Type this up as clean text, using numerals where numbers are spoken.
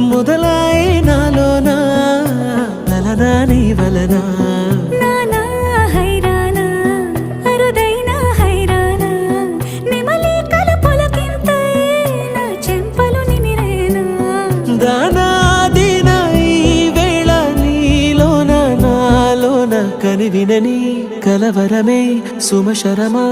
మొదలాయే నాలోనా నలనా నీ వలనా నానా హైరానా అరుదైన హైరానా నిమలి కలపులకింతై నా చెంపలు నిమిరేనా దానా దినా ఈ వేళ నీలోన నాలోన కనివినని కలవరమే సుమశరమా